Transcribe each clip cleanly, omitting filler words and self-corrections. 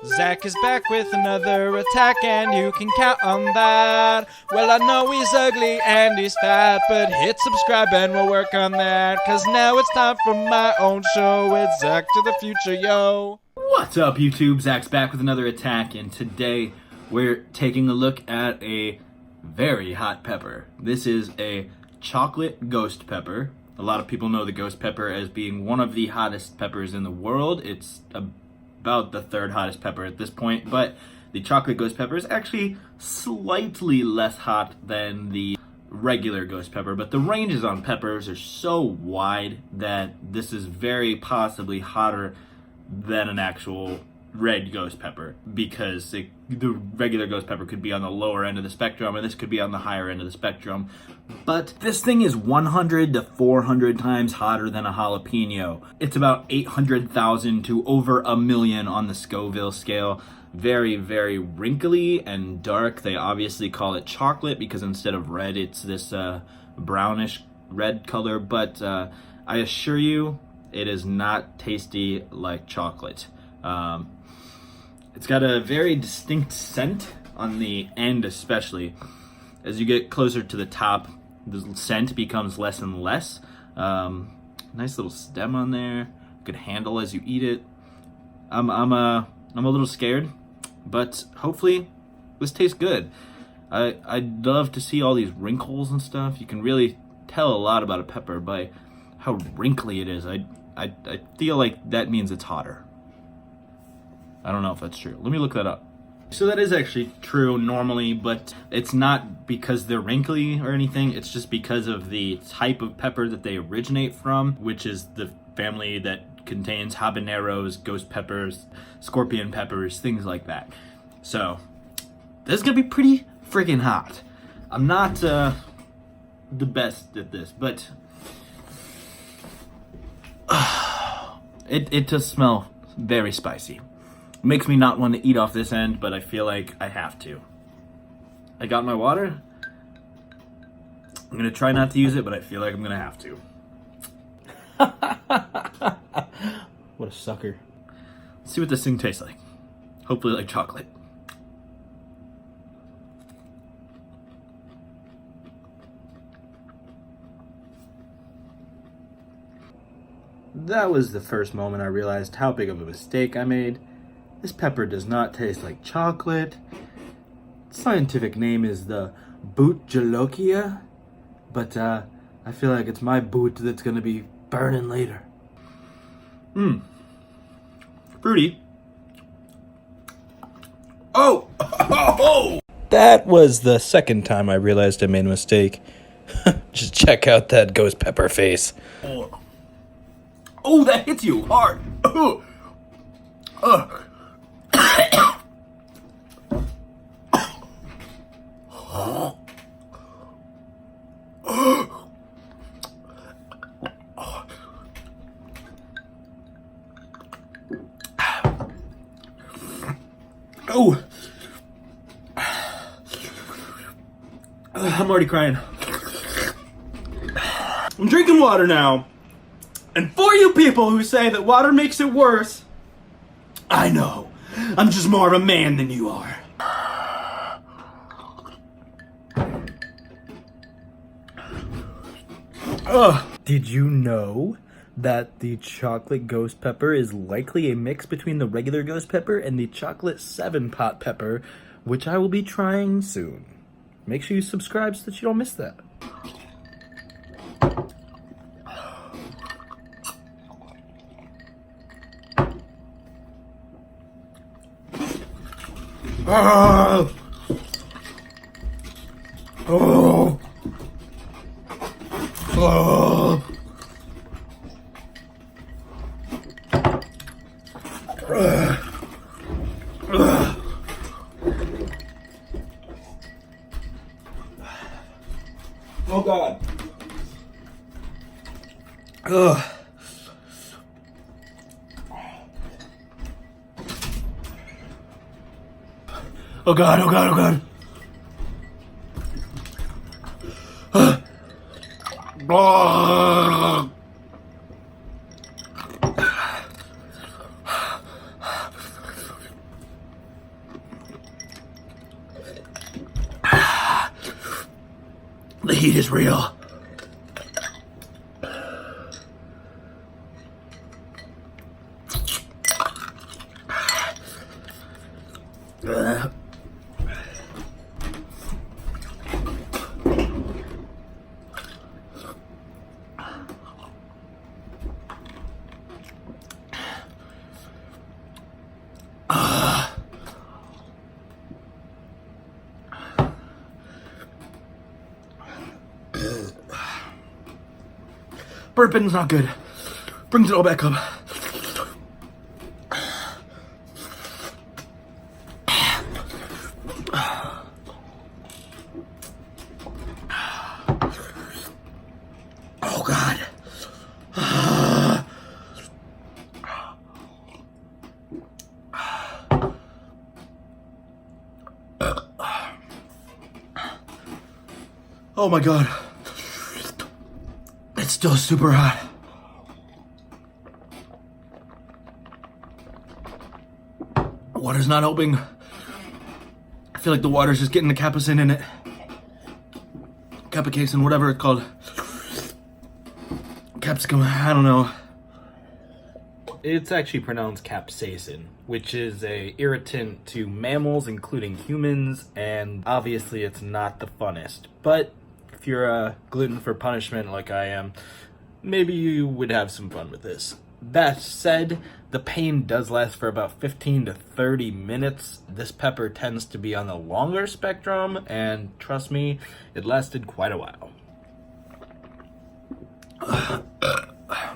Zach is back with another attack, and you can count on that. Well, I know he's ugly and he's fat, but hit subscribe and we'll work on that. Cause now it's time for my own show with Zach to the future, yo. What's up, YouTube? Zach's back with another attack, and today we're taking a look at a very hot pepper. This is a chocolate ghost pepper. A lot of people know the ghost pepper as being one of the hottest peppers in the world. It's about the third hottest pepper at this point, but the chocolate ghost pepper is actually slightly less hot than the regular ghost pepper, but the ranges on peppers are so wide that this is very possibly hotter than an actual red ghost pepper, because the regular ghost pepper could be on the lower end of the spectrum and this could be on the higher end of the spectrum. But this thing is 100 to 400 times hotter than a jalapeno. It's about 800,000 to over a million on the Scoville scale. Very, very wrinkly and dark. They obviously call it chocolate because instead of red, it's this brownish red color. But I assure you, it is not tasty like chocolate. It's got a very distinct scent on the end, especially. As you get closer to the top, the scent becomes less and less. Nice little stem on there. Good handle as you eat it. I'm a little scared, but hopefully this tastes good. I'd love to see all these wrinkles and stuff. You can really tell a lot about a pepper by how wrinkly it is. I feel like that means it's hotter. I don't know if that's true. Let me look that up. So that is actually true normally, but it's not because they're wrinkly or anything. It's just because of the type of pepper that they originate from, which is the family that contains habaneros, ghost peppers, scorpion peppers, things like that. So this is gonna be pretty freaking hot. I'm not the best at this, but it does smell very spicy. Makes me not want to eat off this end, but I feel like I have to. I got my water. I'm gonna try not to use it, but I feel like I'm gonna have to. What a sucker. Let's see what this thing tastes like. Hopefully like chocolate. That was the first moment I realized how big of a mistake I made. This pepper does not taste like chocolate. Its scientific name is the Bhut Jolokia, but I feel like it's my boot that's gonna be burning later. Fruity. Oh! That was the second time I realized I made a mistake. Just check out that ghost pepper face. Oh, that hits you hard. Oh, I'm already crying. I'm drinking water now. And for you people who say that water makes it worse, I know. I'm just more of a man than you are. Did you know that the chocolate ghost pepper is likely a mix between the regular ghost pepper and the chocolate 7-pot pepper, which I will be trying soon? Make sure you subscribe so that you don't miss that. Oh. Oh. Oh. Oh God. Ugh. Oh God, oh God, oh God. Oh. The heat is real. Burping's not good. Brings it all back up. Oh God. Oh my God. It's still super hot. Water's not helping. I feel like the water's just getting the capsaicin in it. Capsaicin, whatever it's called. Capsicum, I don't know. It's actually pronounced capsaicin, which is a irritant to mammals, including humans, and obviously it's not the funnest. But if you're a gluten for punishment like I am, maybe you would have some fun with this. That said, the pain does last for about 15 to 30 minutes. This pepper tends to be on the longer spectrum, and trust me, it lasted quite a while.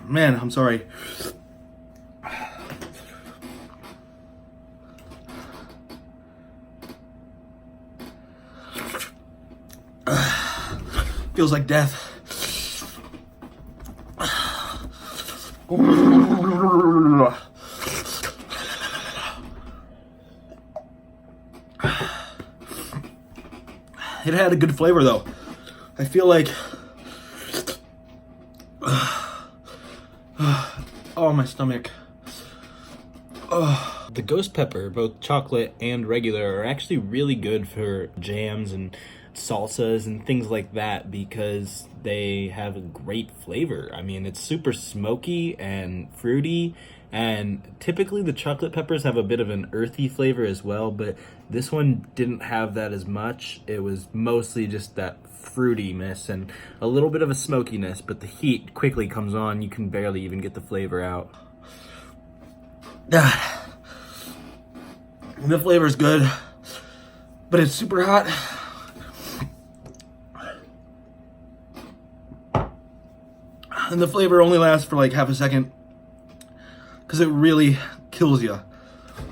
Man, I'm sorry. Feels like death. It had a good flavor though. I feel like oh, my stomach. The ghost pepper, both chocolate and regular, are actually really good for jams and salsas and things like that because they have a great flavor. I mean, it's super smoky and fruity, and typically the chocolate peppers have a bit of an earthy flavor as well, but this one didn't have that as much. It was mostly just that fruitiness and a little bit of a smokiness, but the heat quickly comes on. You can barely even get the flavor out. The flavor's good, but it's super hot. And the flavor only lasts for like half a second because it really kills you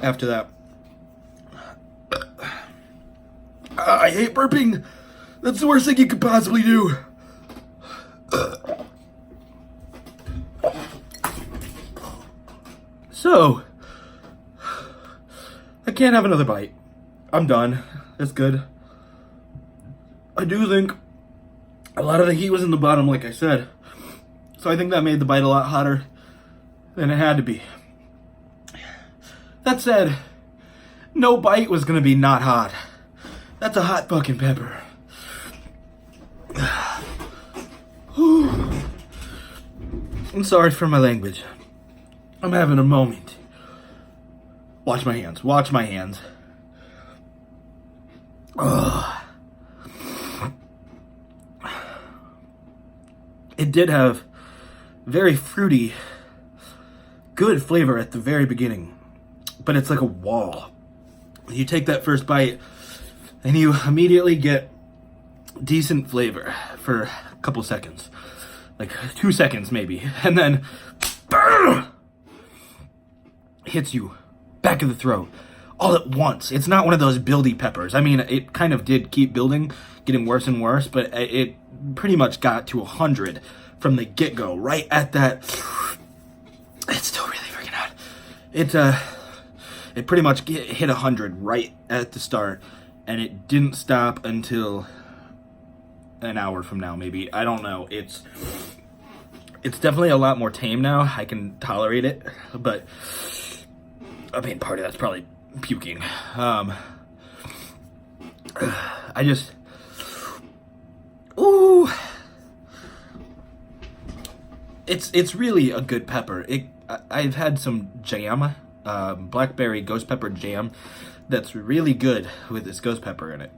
after that. I hate burping. That's the worst thing you could possibly do. So, I can't have another bite. I'm done. That's good. I do think a lot of the heat was in the bottom, like I said. So I think that made the bite a lot hotter than it had to be. That said, no bite was gonna be not hot. That's a hot fucking pepper. I'm sorry for my language. I'm having a moment. Watch my hands. Watch my hands. It did have very fruity, good flavor at the very beginning, but it's like a wall. You take that first bite and you immediately get decent flavor for a couple seconds, like 2 seconds maybe, and then hits you back of the throat all at once. It's not one of those buildy peppers. I mean, it kind of did keep building, getting worse and worse, but it pretty much got to 100 from the get-go, right at that. It's still really freaking hot. It pretty much hit 100 right at the start, and it didn't stop until an hour from now, maybe. I don't know. It's definitely a lot more tame now. I can tolerate it, but I mean, part of that's probably puking. I just, ooh. It's really a good pepper. I've had some jam, blackberry ghost pepper jam, that's really good with this ghost pepper in it.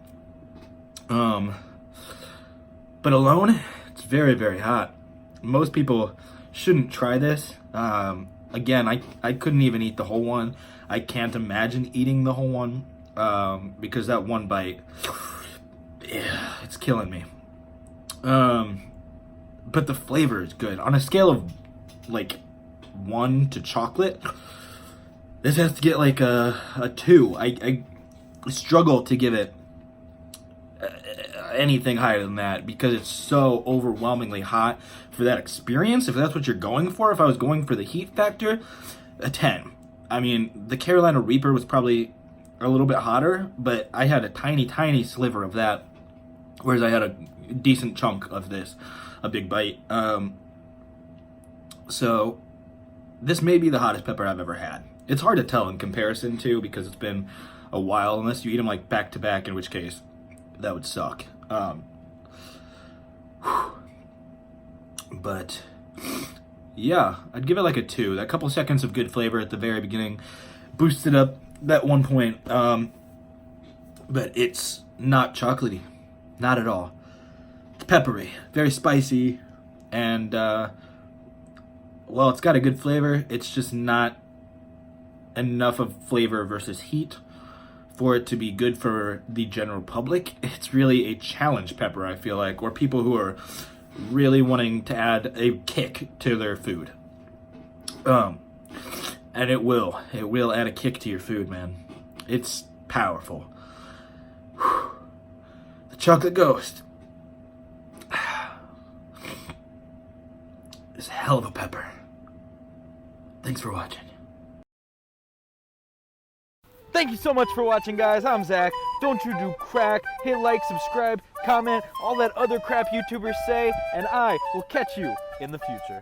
But alone, it's very, very hot. Most people shouldn't try this. Again, I couldn't even eat the whole one. I can't imagine eating the whole one, because that one bite, yeah, it's killing me. But the flavor is good. On a scale of like 1 to chocolate, this has to get like a 2. I struggle to give it anything higher than that because it's so overwhelmingly hot for that experience. If that's what you're going for, if I was going for the heat factor, a 10. I mean, the Carolina Reaper was probably a little bit hotter, but I had a tiny, tiny sliver of that, whereas I had a decent chunk of this, a big bite. So this may be the hottest pepper I've ever had. It's hard to tell in comparison to, because it's been a while, unless you eat them like back to back, in which case that would suck. But yeah, I'd give it like a 2. That couple seconds of good flavor at the very beginning boosted up that 1 point. But it's not chocolatey, not at all. It's peppery, very spicy, and well, it's got a good flavor. It's just not enough of flavor versus heat for it to be good for the general public. It's really a challenge pepper, I feel like, or people who are really wanting to add a kick to their food. And it will add a kick to your food, man. It's powerful. Whew. The chocolate ghost is a hell of a pepper. Thanks for watching. Thank you so much for watching, guys. I'm Zach. Don't you do crack. Hit like, subscribe, comment, all that other crap YouTubers say, and I will catch you in the future.